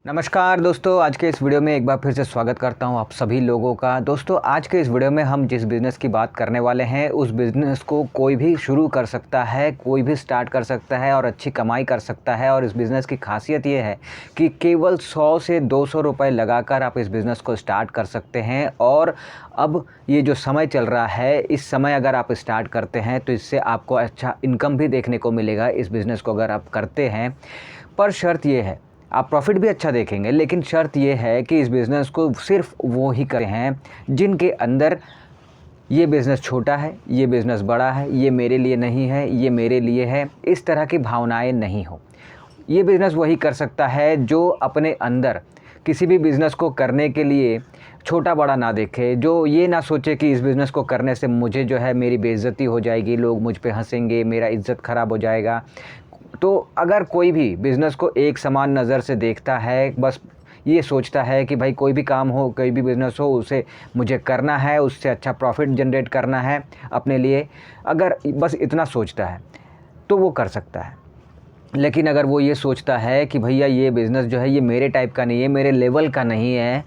नमस्कार दोस्तों, आज के इस वीडियो में एक बार फिर से स्वागत करता हूं आप सभी लोगों का। दोस्तों, आज के इस वीडियो में हम जिस बिज़नेस की बात करने वाले हैं उस बिज़नेस को कोई भी शुरू कर सकता है, कोई भी स्टार्ट कर सकता है और अच्छी कमाई कर सकता है। और इस बिज़नेस की खासियत ये है कि केवल 100 से 200 रुपये लगाकर आप इस बिज़नेस को स्टार्ट कर सकते हैं। और अब ये जो समय चल रहा है, इस समय अगर आप स्टार्ट करते हैं तो इससे आपको अच्छा इनकम भी देखने को मिलेगा इस बिज़नेस को अगर आप करते हैं। पर शर्त ये है, आप प्रॉफिट भी अच्छा देखेंगे, लेकिन शर्त ये है कि इस बिज़नेस को सिर्फ वो ही करते हैं जिनके अंदर ये बिज़नेस छोटा है, ये बिज़नेस बड़ा है, ये मेरे लिए नहीं है, ये मेरे लिए है, इस तरह की भावनाएं नहीं हो। ये बिज़नेस वही कर सकता है जो अपने अंदर किसी भी बिज़नेस को करने के लिए छोटा बड़ा ना देखे, जो ये ना सोचे कि इस बिज़नेस को करने से मुझे जो है मेरी बेइज्जती हो जाएगी, लोग मुझ पे हंसेंगे, मेरा इज़्ज़त ख़राब हो जाएगा। तो अगर कोई भी बिज़नेस को एक समान नज़र से देखता है, बस ये सोचता है कि भाई कोई भी काम हो, कोई भी बिज़नेस हो, उसे मुझे करना है, उससे अच्छा प्रॉफिट जनरेट करना है अपने लिए, अगर बस इतना सोचता है तो वो कर सकता है। लेकिन अगर वो ये सोचता है कि भैया ये बिज़नेस जो है ये मेरे टाइप का नहीं है, मेरे लेवल का नहीं है,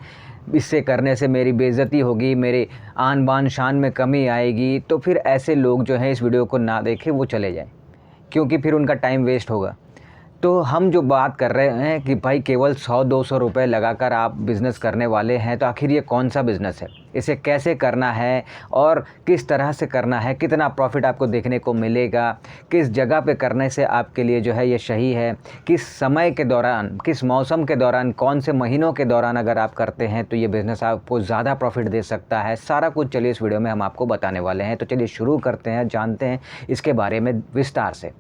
इससे करने से मेरी बेइज्जती होगी, मेरे आन बान शान में कमी आएगी, तो फिर ऐसे लोग जो हैं इस वीडियो को ना देखें, वो चले जाएं, क्योंकि फिर उनका टाइम वेस्ट होगा। तो हम जो बात कर रहे हैं कि भाई केवल 100-200 रुपये लगाकर आप बिज़नेस करने वाले हैं, तो आखिर ये कौन सा बिज़नेस है, इसे कैसे करना है और किस तरह से करना है, कितना प्रॉफिट आपको देखने को मिलेगा, किस जगह पे करने से आपके लिए जो है ये सही है, किस समय के दौरान, किस मौसम के दौरान, कौन से महीनों के दौरान अगर आप करते हैं तो ये बिज़नेस आपको ज़्यादा प्रॉफिट दे सकता है। सारा कुछ चलिए इस वीडियो में हम आपको बताने वाले हैं। तो चलिए शुरू करते हैं, जानते हैं इसके बारे में विस्तार से।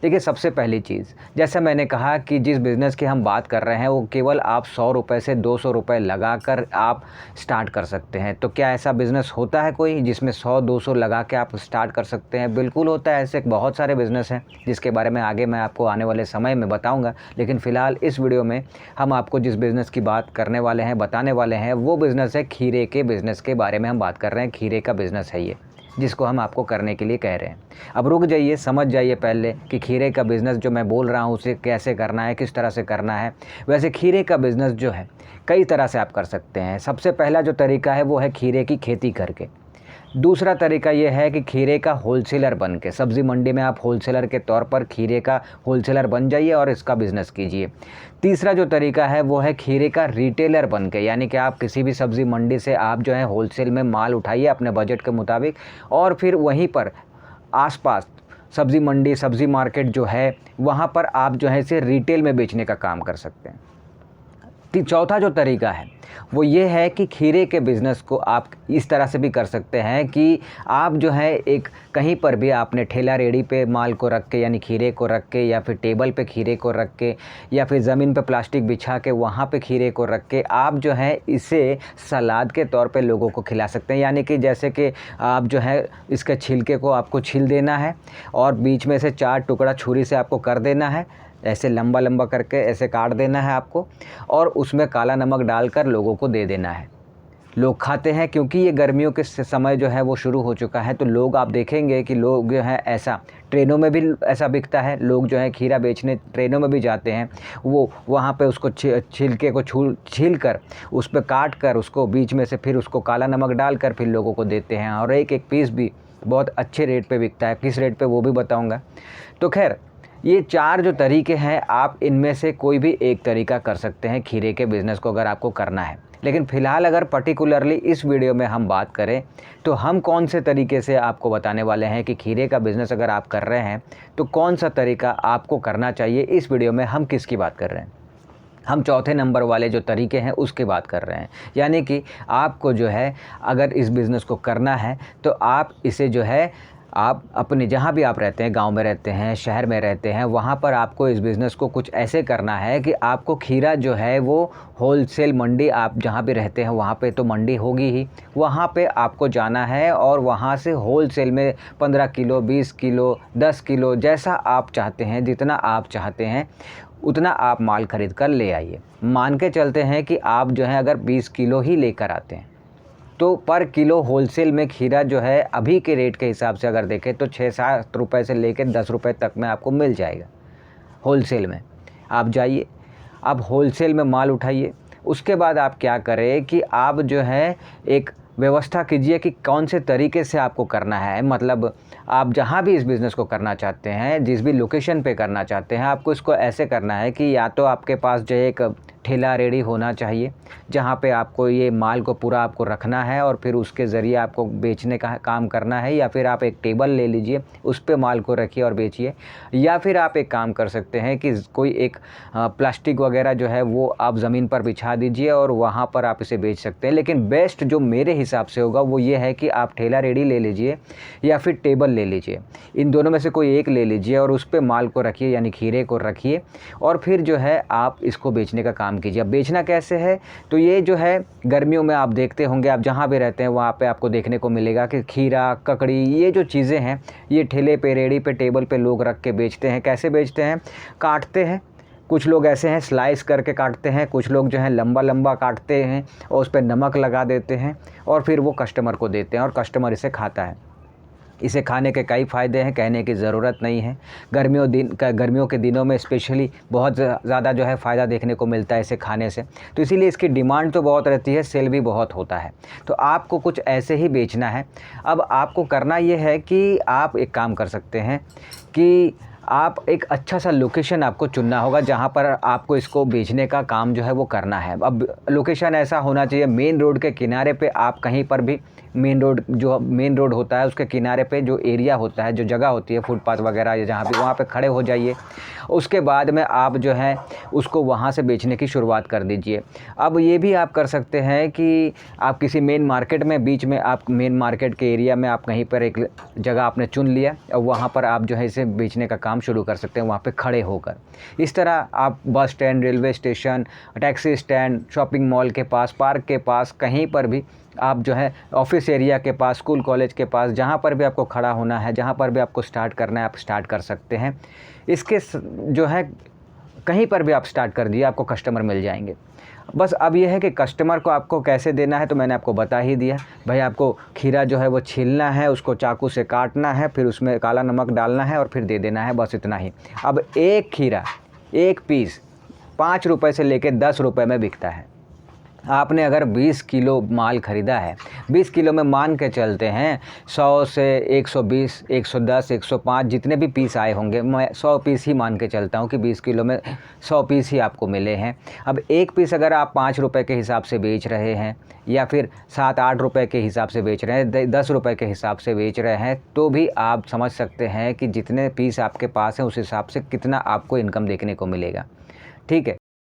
देखिए, सबसे पहली चीज़, जैसा मैंने कहा कि जिस बिज़नेस की हम बात कर रहे हैं वो केवल आप 100 रुपये से 200 रुपये लगाकर आप स्टार्ट कर सकते हैं। तो क्या ऐसा बिज़नेस होता है कोई जिसमें 100-200 लगा के आप स्टार्ट कर सकते हैं? बिल्कुल होता है। ऐसे बहुत सारे बिज़नेस हैं जिसके बारे में आगे मैं आपको आने वाले समय में बताऊँगा। लेकिन फ़िलहाल इस वीडियो में हम आपको जिस बिज़नेस की बात करने वाले हैं, बताने वाले हैं, वो बिज़नेस है खीरे के बिज़नेस के बारे में हम बात कर रहे हैं। खीरे का बिज़नेस है ये, जिसको हम आपको करने के लिए कह रहे हैं। अब रुक जाइए, समझ जाइए पहले कि खीरे का बिज़नेस जो मैं बोल रहा हूँ उसे कैसे करना है, किस तरह से करना है। वैसे खीरे का बिज़नेस जो है कई तरह से आप कर सकते हैं। सबसे पहला जो तरीका है वो है खीरे की खेती करके। दूसरा तरीका ये है कि खीरे का होलसेलर बन के, सब्ज़ी मंडी में आप होलसेलर के तौर पर खीरे का होलसेलर बन जाइए और इसका बिज़नेस कीजिए। तीसरा जो तरीका है वो है खीरे का रिटेलर बन के, यानी कि आप किसी भी सब्ज़ी मंडी से आप जो है होलसेल में माल उठाइए अपने बजट के मुताबिक, और फिर वहीं पर आसपास सब्ज़ी मंडी, सब्ज़ी मार्केट जो है वहाँ पर आप जो है इसे रिटेल में बेचने का काम कर सकते हैं। चौथा जो तरीका है वो ये है कि खीरे के बिज़नेस को आप इस तरह से भी कर सकते हैं कि आप जो है एक कहीं पर भी आपने ठेला रेडी पे माल को रख के, यानी खीरे को रख के, या फिर टेबल पे खीरे को रख के, या फिर ज़मीन पे प्लास्टिक बिछा के वहाँ पे खीरे को रख के आप जो है इसे सलाद के तौर पे लोगों को खिला सकते हैं। यानी कि जैसे कि आप जो है इसके छिलके को आपको छील देना है और बीच में से 4 टुकड़ा छुरी से आपको कर देना है, ऐसे लंबा लंबा करके ऐसे काट देना है आपको, और उसमें काला नमक डालकर लोगों को दे देना है। लोग खाते हैं, क्योंकि ये गर्मियों के समय जो है वो शुरू हो चुका है, तो लोग आप देखेंगे कि लोग जो है ऐसा ट्रेनों में भी ऐसा बिकता है, लोग जो है खीरा बेचने ट्रेनों में भी जाते हैं, वो वहाँ पे उसको छिलके को छील कर उस पर काट कर उसको बीच में से फिर उसको काला नमक डालकर फिर लोगों को देते हैं, और एक एक पीस भी बहुत अच्छे रेट पे बिकता है। किस रेट पे वो भी बताऊँगा। तो खैर, ये 4 जो तरीके हैं, आप इनमें से कोई भी एक तरीका कर सकते हैं खीरे के बिज़नेस को अगर आपको करना है। लेकिन फ़िलहाल अगर पर्टिकुलरली इस वीडियो में हम बात करें तो हम कौन से तरीके से आपको बताने वाले हैं कि खीरे का बिज़नेस अगर आप कर रहे हैं तो कौन सा तरीका आपको करना चाहिए। इस वीडियो में हम किसकी बात कर रहे हैं? हम चौथे नंबर वाले जो तरीके हैं उसकी बात कर रहे हैं। यानी कि आपको जो है अगर इस बिज़नेस को करना है तो आप इसे जो है आप अपने जहाँ भी आप रहते हैं, गांव में रहते हैं, शहर में रहते हैं, वहाँ पर आपको इस बिज़नेस को कुछ ऐसे करना है कि आपको खीरा जो है वो होलसेल मंडी, आप जहाँ भी रहते हैं वहाँ पे तो मंडी होगी ही, वहाँ पे आपको जाना है और वहाँ से होलसेल में 15 किलो, 20 किलो, 10 किलो, जैसा आप चाहते हैं, जितना आप चाहते हैं उतना आप माल खरीद कर ले आइए। मान के चलते हैं कि आप जो है अगर 20 किलो ही लेकर आते हैं तो पर किलो होलसेल में खीरा जो है अभी के रेट के हिसाब से अगर देखें तो 6-7 रुपये से लेकर 10 रुपये तक में आपको मिल जाएगा होलसेल में। आप जाइए, आप होलसेल में माल उठाइए। उसके बाद आप क्या करें कि आप जो है एक व्यवस्था कीजिए कि कौन से तरीके से आपको करना है। मतलब आप जहाँ भी इस बिज़नेस को करना चाहते हैं, जिस भी लोकेशन पे करना चाहते हैं, आपको इसको ऐसे करना है कि या तो आपके पास जो एक ठेला रेडी होना चाहिए, जहाँ पे आपको ये माल को पूरा आपको रखना है और फिर उसके ज़रिए आपको बेचने का काम करना है, या फिर आप एक टेबल ले लीजिए, उस पे माल को रखिए और बेचिए। या फिर आप एक काम कर सकते हैं कि कोई एक प्लास्टिक वगैरह जो है वो आप ज़मीन पर बिछा दीजिए और वहाँ पर आप इसे बेच सकते हैं। लेकिन बेस्ट जो मेरे हिसाब से होगा वो ये है कि आप ठेला रेडी ले लीजिए या फिर टेबल ले लीजिए। इन दोनों में से कोई एक ले लीजिए और उस पे माल को रखिए, यानी खीरे को रखिए, और फिर जो है आप इसको बेचने का काम कीजिए। अब बेचना कैसे है, तो ये जो है गर्मियों में आप देखते होंगे, आप जहाँ भी रहते हैं वहाँ पे आपको देखने को मिलेगा कि खीरा, ककड़ी, ये जो चीज़ें हैं ये ठेले पे, रेडी पे, टेबल पे लोग रख के बेचते हैं। कैसे बेचते हैं? काटते हैं। कुछ लोग ऐसे हैं स्लाइस करके काटते हैं, कुछ लोग जो है लंबा लंबा काटते हैं और उस पर नमक लगा देते हैं और फिर वो कस्टमर को देते हैं और कस्टमर इसे खाता है। इसे खाने के कई फ़ायदे हैं, कहने की ज़रूरत नहीं है। गर्मियों के दिनों में स्पेशली बहुत ज़्यादा जो है फ़ायदा देखने को मिलता है इसे खाने से। तो इसीलिए इसकी डिमांड तो बहुत रहती है, सेल भी बहुत होता है। तो आपको कुछ ऐसे ही बेचना है। अब आपको करना ये है कि आप एक काम कर सकते हैं कि आप एक अच्छा सा लोकेशन आपको चुनना होगा जहाँ पर आपको इसको बेचने का काम जो है वो करना है। अब लोकेशन ऐसा होना चाहिए मेन रोड के किनारे पे, आप कहीं पर भी मेन रोड होता है उसके किनारे पे जो एरिया होता है, जो जगह होती है फुटपाथ वगैरह या जहाँ भी, वहाँ पे खड़े हो जाइए। उसके बाद में आप जो है उसको वहाँ से बेचने की शुरुआत कर दीजिए। अब ये भी आप कर सकते हैं कि आप किसी मेन मार्केट में, बीच में आप मेन मार्केट के एरिया में आप कहीं पर एक जगह आपने चुन लिया और वहाँ पर आप जो है इसे बेचने का काम शुरू कर सकते हैं वहाँ पे खड़े होकर। इस तरह आप bus stand, railway station, taxi stand, shopping mall के पास, पार्क के पास, कहीं पर भी आप जो है ऑफिस एरिया के पास, स्कूल कॉलेज के पास, जहाँ पर भी आपको खड़ा होना है, जहाँ पर भी आपको स्टार्ट करना है, आप स्टार्ट कर सकते हैं। इसके जो है कहीं पर भी आप स्टार्ट कर दिए, आपको कस्टमर मिल जाएंगे। बस अब ये है कि कस्टमर को आपको कैसे देना है, तो मैंने आपको बता ही दिया। भाई आपको खीरा जो है वो छीलना है, उसको चाकू से काटना है, फिर उसमें काला नमक डालना है और फिर दे देना है, बस इतना ही। अब एक खीरा, एक पीस 5 रुपये से लेकर 10 रुपये में बिकता है। आपने अगर 20 किलो माल ख़रीदा है, 20 किलो में मान के चलते हैं 100 से 120, 110, 105 जितने भी पीस आए होंगे, मैं 100 पीस ही मान के चलता हूँ कि 20 किलो में 100 पीस ही आपको मिले हैं। अब एक पीस अगर आप 5 रुपये के हिसाब से बेच रहे हैं या फिर 7-8 रुपये के हिसाब से बेच रहे हैं, 10 रुपये के हिसाब से बेच रहे हैं, तो भी आप समझ सकते हैं कि जितने पीस आपके पास हैं उस हिसाब से कितना आपको इनकम देखने को मिलेगा। ठीक है।